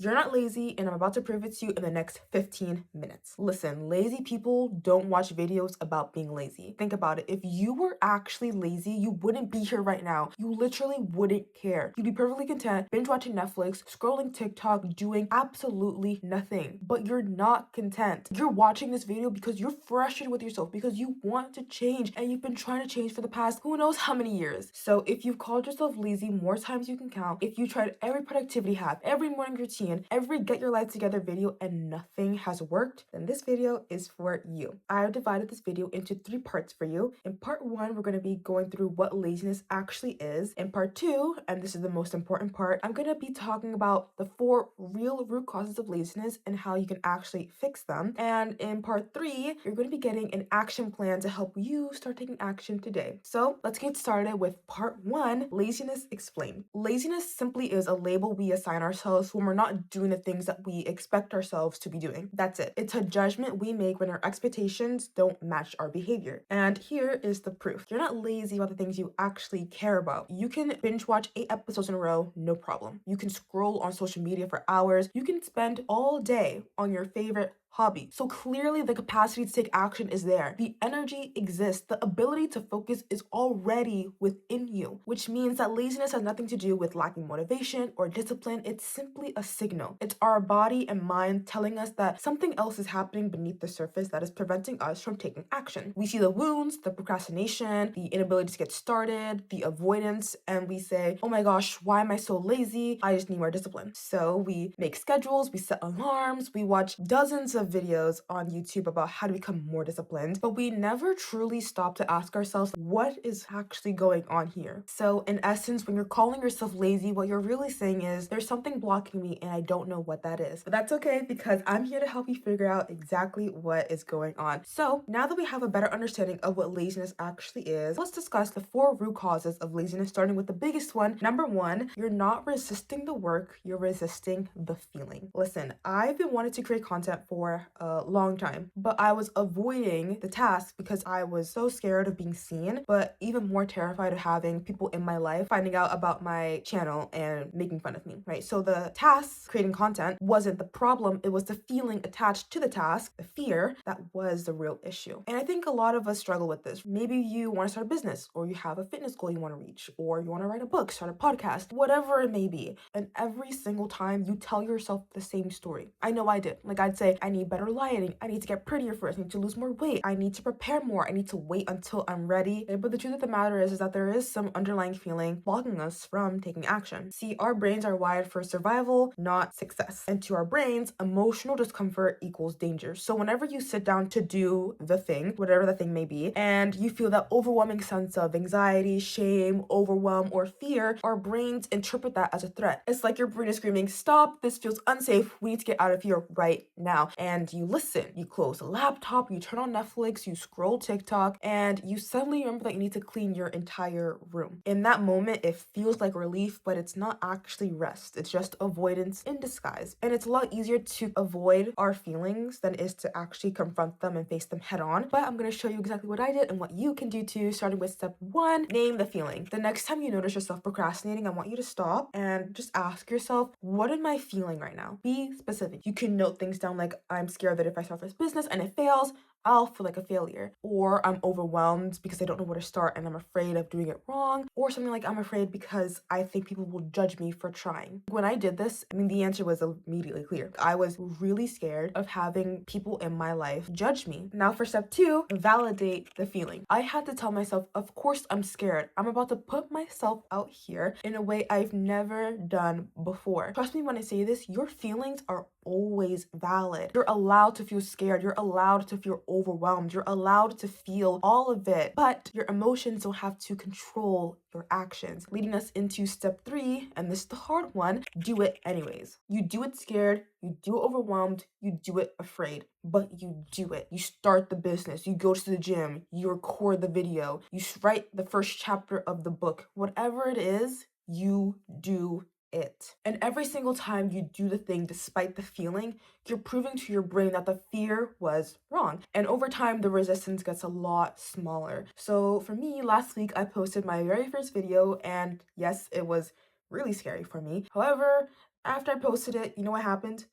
You're not lazy, and I'm about to prove it to you in the next 15 minutes. Listen, lazy people don't watch videos about being lazy. Think about it. If you were actually lazy, you wouldn't be here right now. You literally wouldn't care. You'd be perfectly content binge watching Netflix, scrolling TikTok, doing absolutely nothing. But you're not content. You're watching this video because you're frustrated with yourself, because you want to change, and you've been trying to change for the past who knows how many years. So if you've called yourself lazy more times you can count, if you tried every productivity hack, every morning routine, every get your life together video, and nothing has worked, then this video is for you. I've divided this video into 3 parts for you. In part 1, we're going to be going through what laziness actually is. In part 2, and this is the most important part, I'm going to be talking about the 4 real root causes of laziness and how you can actually fix them. And in part 3, you're going to be getting an action plan to help you start taking action today. So let's get started with part 1, laziness explained. Laziness simply is a label we assign ourselves when we're not doing the things that we expect ourselves to be doing. That's it. It's a judgment we make when our expectations don't match our behavior. And here is the proof. You're not lazy about the things you actually care about. You can binge watch 8 episodes in a row, no problem. You can scroll on social media for hours. You can spend all day on your favorite hobby. So clearly the capacity to take action is there. The energy exists. The ability to focus is already within you, which means that laziness has nothing to do with lacking motivation or discipline. It's simply a signal. It's our body and mind telling us that something else is happening beneath the surface that is preventing us from taking action. We see the wounds, the procrastination, the inability to get started, the avoidance, and we say, oh my gosh, why am I so lazy? I just need more discipline. So we make schedules, we set alarms, we watch dozens of videos on YouTube about how to become more disciplined, but we never truly stop to ask ourselves what is actually going on here. So in essence, when you're calling yourself lazy, what you're really saying is there's something blocking me and I don't know what that is. But that's okay, because I'm here to help you figure out exactly what is going on. So now that we have a better understanding of what laziness actually is, let's discuss the 4 root causes of laziness, starting with the biggest one. Number 1, you're not resisting the work, you're resisting the feeling. Listen, I've been wanting to create content for a long time, but I was avoiding the task because I was so scared of being seen, but even more terrified of having people in my life finding out about my channel and making fun of me, right? So the task, creating content, wasn't the problem. It was the feeling attached to the task, the fear, that was the real issue. And I think a lot of us struggle with this. Maybe you want to start a business, or you have a fitness goal you want to reach, or you want to write a book, start a podcast, whatever it may be. And every single time you tell yourself the same story. I know I did. Like, I'd say, I need better lighting. I need to get prettier first. I need to lose more weight. I need to prepare more. I need to wait until I'm ready. But the truth of the matter is that there is some underlying feeling blocking us from taking action. See, our brains are wired for survival, not success. And to our brains, emotional discomfort equals danger. So whenever you sit down to do the thing, whatever the thing may be, and you feel that overwhelming sense of anxiety, shame, overwhelm, or fear, our brains interpret that as a threat. It's like your brain is screaming, stop, this feels unsafe, we need to get out of here right now. And you listen, you close the laptop, you turn on Netflix, you scroll TikTok, and you suddenly remember that you need to clean your entire room. In that moment, it feels like relief, but it's not actually rest. It's just avoidance in disguise. And it's a lot easier to avoid our feelings than it is to actually confront them and face them head on. But I'm going to show you exactly what I did and what you can do too, starting with step 1, name the feeling. The next time you notice yourself procrastinating, I want you to stop and just ask yourself, what am I feeling right now? Be specific. You can note things down like, I'm scared that if I start this business and it fails, I'll feel like a failure, or I'm overwhelmed because I don't know where to start and I'm afraid of doing it wrong, or something like I'm afraid because I think people will judge me for trying. When I did this, the answer was immediately clear. I was really scared of having people in my life judge me. Now for step 2, validate the feeling. I had to tell myself, of course I'm scared. I'm about to put myself out here in a way I've never done before. Trust me when I say this, your feelings are always valid. You're allowed to feel scared. You're allowed to feel overwhelmed. You're allowed to feel all of it, but your emotions don't have to control your actions. Leading us into step 3, and this is the hard one, do it anyways. You do it scared, you do it overwhelmed, you do it afraid, but you do it. You start the business, you go to the gym, you record the video, you write the first chapter of the book. Whatever it is, you do it. And every single time you do the thing despite the feeling, you're proving to your brain that the fear was wrong. And over time, the resistance gets a lot smaller. So for me, last week, I posted my very first video, and yes, it was really scary for me. However, After I posted it, you know what happened?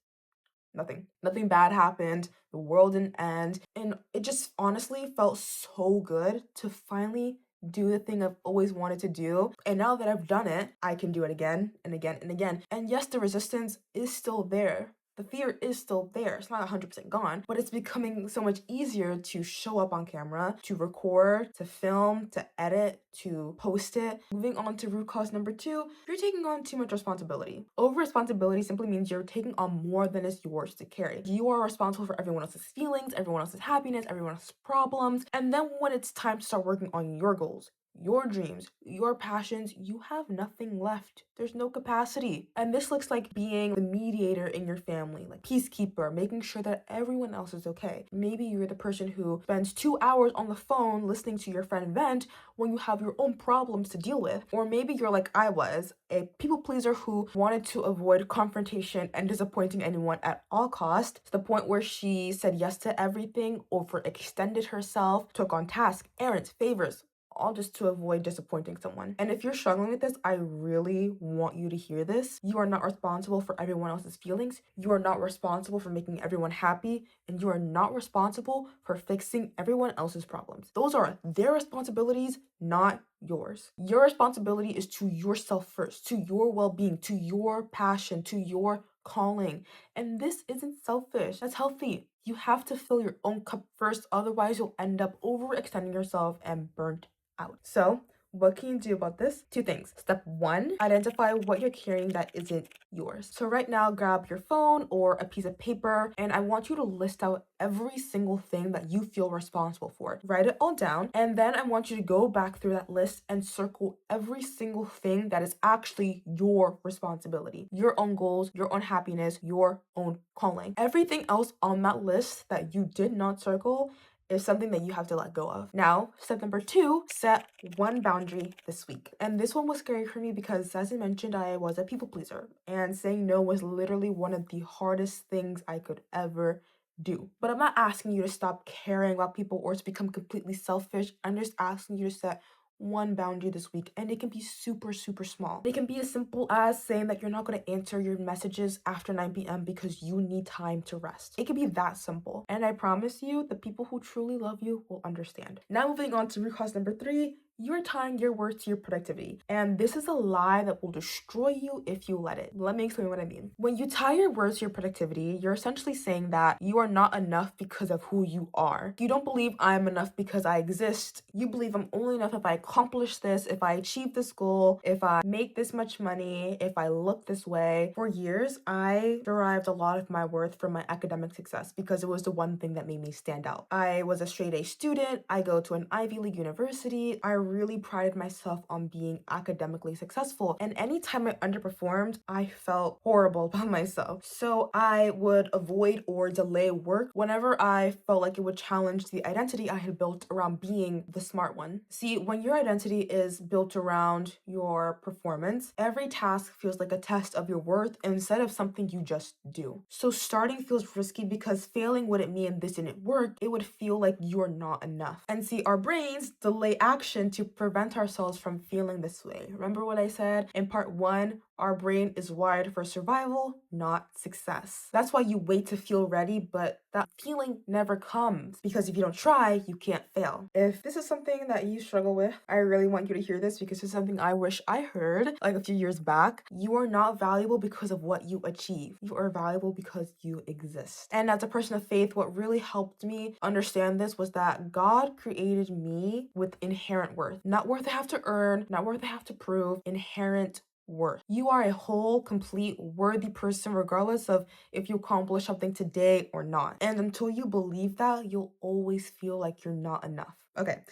Nothing. Nothing bad happened. The world didn't end. And it just honestly felt so good to finally do the thing I've always wanted to do. And now that I've done it, I can do it again and again and again. And yes, the resistance is still there. The fear is still there. It's not 100% gone, but it's becoming so much easier to show up on camera, to record, to film, to edit, to post it. Moving on to root cause number 2, you're taking on too much responsibility. Over responsibility simply means you're taking on more than is yours to carry. You are responsible for everyone else's feelings, everyone else's happiness, everyone else's problems. And then when it's time to start working on your goals, your dreams, your passions, you have nothing left. There's no capacity. And this looks like being the mediator in your family, like peacekeeper, making sure that everyone else is okay. Maybe you're the person who spends 2 hours on the phone listening to your friend vent when you have your own problems to deal with. Or maybe you're like I was, a people pleaser who wanted to avoid confrontation and disappointing anyone at all costs, to the point where she said yes to everything, overextended herself, took on tasks, errands, favors, all just to avoid disappointing someone. And if you're struggling with this, I really want you to hear this. You are not responsible for everyone else's feelings. You are not responsible for making everyone happy. And you are not responsible for fixing everyone else's problems. Those are their responsibilities, not yours. Your responsibility is to yourself first, to your well-being, to your passion, to your calling. And this isn't selfish. That's healthy. You have to fill your own cup first, otherwise you'll end up overextending yourself and burnt out. So what can you do about this? 2 things. Step 1, identify what you're carrying that isn't yours. So right now, grab your phone or a piece of paper, and I want you to list out every single thing that you feel responsible for. Write it all down, and then I want you to go back through that list and circle every single thing that is actually your responsibility. Your own goals, your own happiness, your own calling. Everything else on that list that you did not circle is something that you have to let go of. Now, step number 2, set one boundary this week. And this one was scary for me because, as I mentioned, I was a people pleaser, and saying no was literally one of the hardest things I could ever do. But I'm not asking you to stop caring about people or to become completely selfish. I'm just asking you to set one boundary this week, and it can be super, super small. It can be as simple as saying that you're not going to answer your messages after 9 p.m. because you need time to rest. It can be that simple. And I promise you, the people who truly love you will understand. Now moving on to root cause number 3, you're tying your worth to your productivity. And this is a lie that will destroy you if you let it. Let me explain what I mean. When you tie your worth to your productivity, you're essentially saying that you are not enough because of who you are. You don't believe I'm enough because I exist. You believe I'm only enough if I accomplish this, if I achieve this goal, if I make this much money, if I look this way. For years, I derived a lot of my worth from my academic success because it was the one thing that made me stand out. I was a straight A student. I go to an Ivy League university. I really prided myself on being academically successful. And anytime I underperformed, I felt horrible about myself. So I would avoid or delay work whenever I felt like it would challenge the identity I had built around being the smart one. See, when your identity is built around your performance, every task feels like a test of your worth instead of something you just do. So starting feels risky because failing wouldn't mean this didn't work. It would feel like you're not enough. And see, our brains delay action to prevent ourselves from feeling this way. Remember what I said in part 1? Our brain is wired for survival, not success. That's why you wait to feel ready, but that feeling never comes because if you don't try, you can't fail. If this is something that you struggle with, I really want you to hear this because it's something I wish I heard like a few years back. You are not valuable because of what you achieve. You are valuable because you exist. And as a person of faith, what really helped me understand this was that God created me with inherent worth. Not worth I have to earn, not worth I have to prove, inherent worth. You are a whole, complete, worthy person regardless of if you accomplish something today or not. And until you believe that, you'll always feel like you're not enough. Okay.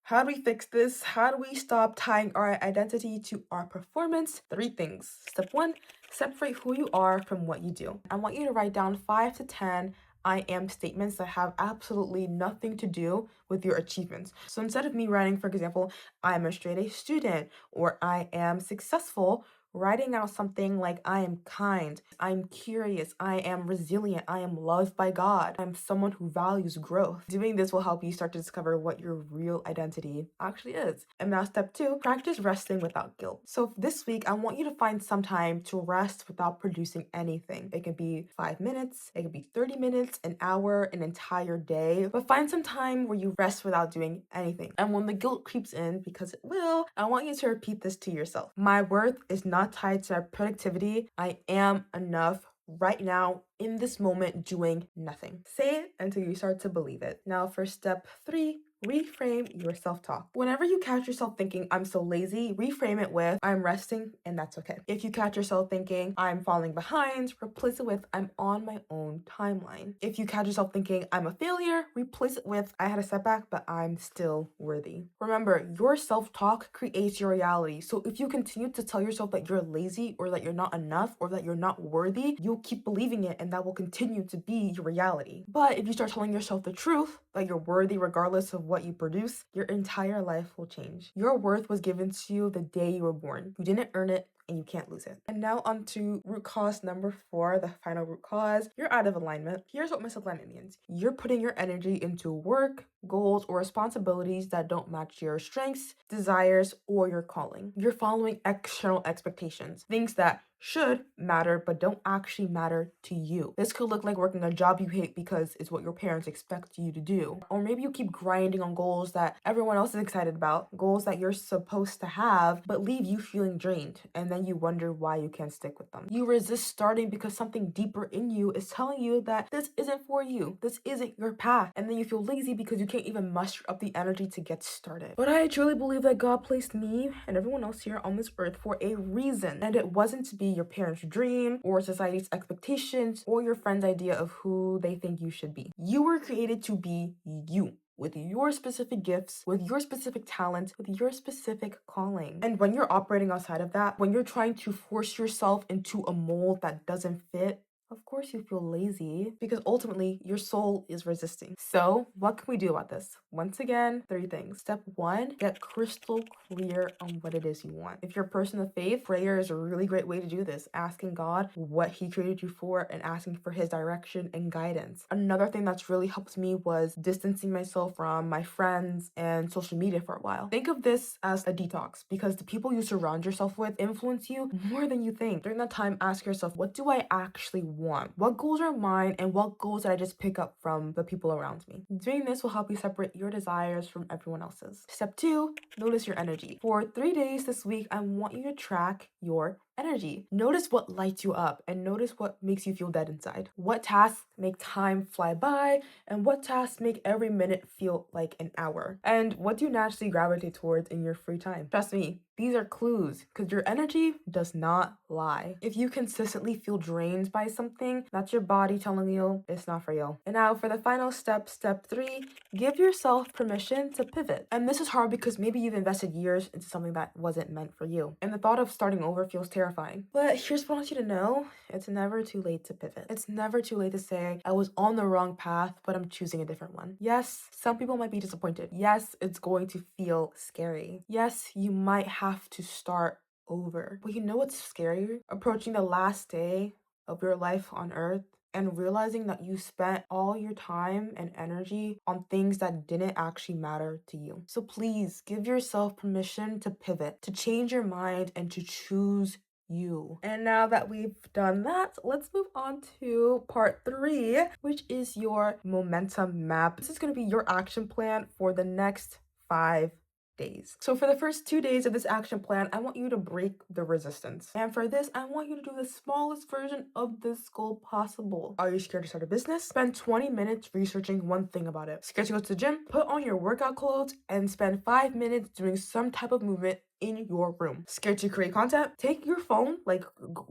How do we fix this? How do we stop tying our identity to our performance? 3 things. Step 1, separate who you are from what you do. I want you to write down 5 to 10 I am statements that have absolutely nothing to do with your achievements. So instead of me writing, for example, I am a straight A student or I am successful, Writing out something like, I am kind, I'm curious, I am resilient, I am loved by God, I'm someone who values growth. Doing this will help you start to discover what your real identity actually is. And now step 2, practice resting without guilt. So this week, I want you to find some time to rest without producing anything. It can be 5 minutes, it could be 30 minutes, an hour, an entire day, but find some time where you rest without doing anything. And when the guilt creeps in, because it will, I want you to repeat this to yourself. My worth is not tied to productivity. I am enough right now in this moment doing nothing. Say it until you start to believe it. Now for step 3, reframe your self-talk. Whenever you catch yourself thinking, I'm so lazy, reframe it with, I'm resting and that's okay. If you catch yourself thinking, I'm falling behind, replace it with, I'm on my own timeline. If you catch yourself thinking, I'm a failure, replace it with, I had a setback, but I'm still worthy. Remember, your self-talk creates your reality. So if you continue to tell yourself that you're lazy or that you're not enough or that you're not worthy, you'll keep believing it and that will continue to be your reality. But if you start telling yourself the truth, that you're worthy regardless of what you produce, your entire life will change. Your worth was given to you the day you were born. You didn't earn it and you can't lose it. And now on to root cause number 4, the final root cause. You're out of alignment. Here's what misalignment means. You're putting your energy into work, goals, or responsibilities that don't match your strengths, desires, or your calling. You're following external expectations, things that should matter but don't actually matter to you. This could look like working a job you hate because it's what your parents expect you to do. Or maybe you keep grinding on goals that everyone else is excited about, goals that you're supposed to have, but leave you feeling drained, and then you wonder why you can't stick with them. You resist starting because something deeper in you is telling you that this isn't for you, this isn't your path, and then you feel lazy because you can't even muster up the energy to get started. But I truly believe that God placed me and everyone else here on this earth for a reason, and it wasn't to be your parents' dream or society's expectations or your friend's idea of who they think you should be. You were created to be you, with your specific gifts, with your specific talents, with your specific calling. And when you're operating outside of that, when you're trying to force yourself into a mold that doesn't fit, of course you feel lazy because ultimately your soul is resisting. So what can we do about this? Once again, 3 things. Step 1, get crystal clear on what it is you want. If you're a person of faith, prayer is a really great way to do this. Asking God what he created you for and asking for his direction and guidance. Another thing that's really helped me was distancing myself from my friends and social media for a while. Think of this as a detox because the people you surround yourself with influence you more than you think. During that time, ask yourself, what do I actually want? What goals are mine and what goals did I just pick up from the people around me? Doing this will help you separate your desires from everyone else's. Step 2, notice your energy. For 3 days this week, I want you to track your energy. Notice what lights you up and notice what makes you feel dead inside. What tasks make time fly by and what tasks make every minute feel like an hour. And what do you naturally gravitate towards in your free time? Trust me, these are clues because your energy does not lie. If you consistently feel drained by something, that's your body telling you it's not for you. And now for the final step, step 3, give yourself permission to pivot. And this is hard because maybe you've invested years into something that wasn't meant for you. And the thought of starting over feels terrifying. But here's what I want you to know. It's never too late to pivot. It's never too late to say, I was on the wrong path, but I'm choosing a different one. Yes, some people might be disappointed. Yes, it's going to feel scary. Yes, you might have to start over. But you know what's scary? Approaching the last day of your life on earth and realizing that you spent all your time and energy on things that didn't actually matter to you. So please give yourself permission to pivot, to change your mind, and to choose you. And now that we've done that, let's move on to part 3, which is your momentum map. This is going to be your action plan for the next 5 days. So for the first 2 days of this action plan, I want you to break the resistance. And for this, I want you to do the smallest version of this goal possible. Are you scared to start a business? Spend 20 minutes researching one thing about it. Scared to go to the gym? Put on your workout clothes and spend 5 minutes doing some type of movement in your room. Scared to create content? Take your phone,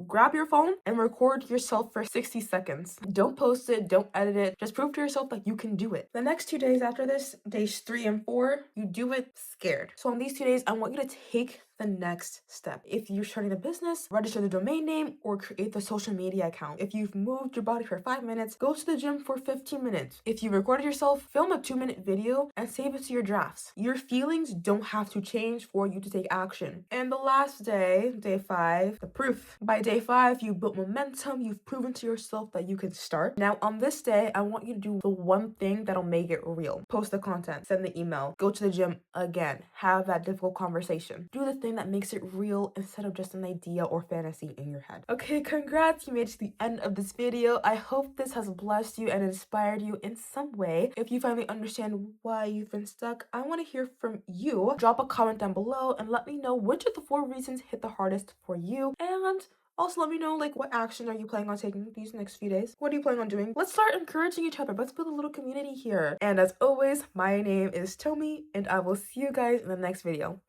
grab your phone and record yourself for 60 seconds. Don't post it, don't edit it. Just prove to yourself that you can do it. The next 2 days after this, days 3 and 4, you do it scared. So on these 2 days, I want you to take the next step. If you're starting a business, register the domain name or create the social media account. If you've moved your body for 5 minutes, go to the gym for 15 minutes. If you recorded yourself, film a 2-minute video and save it to your drafts. Your feelings don't have to change for you to take action. And the last day, day 5, the proof. By day 5, you've built momentum, you've proven to yourself that you can start. Now on this day, I want you to do the one thing that'll make it real. Post the content, send the email, go to the gym again, have that difficult conversation. Do the thing that makes it real instead of just an idea or fantasy in your head. Okay, congrats, you made it to the end of this video. I hope this has blessed you and inspired you in some way. If you finally understand why you've been stuck, I want to hear from you. Drop a comment down below and let me know which of the 4 reasons hit the hardest for you. And also let me know, like, what actions are you planning on taking these next few days? What are you planning on doing? Let's start encouraging each other. Let's build a little community here. And as always, my name is Tomi, and I will see you guys in the next video.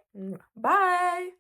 Bye!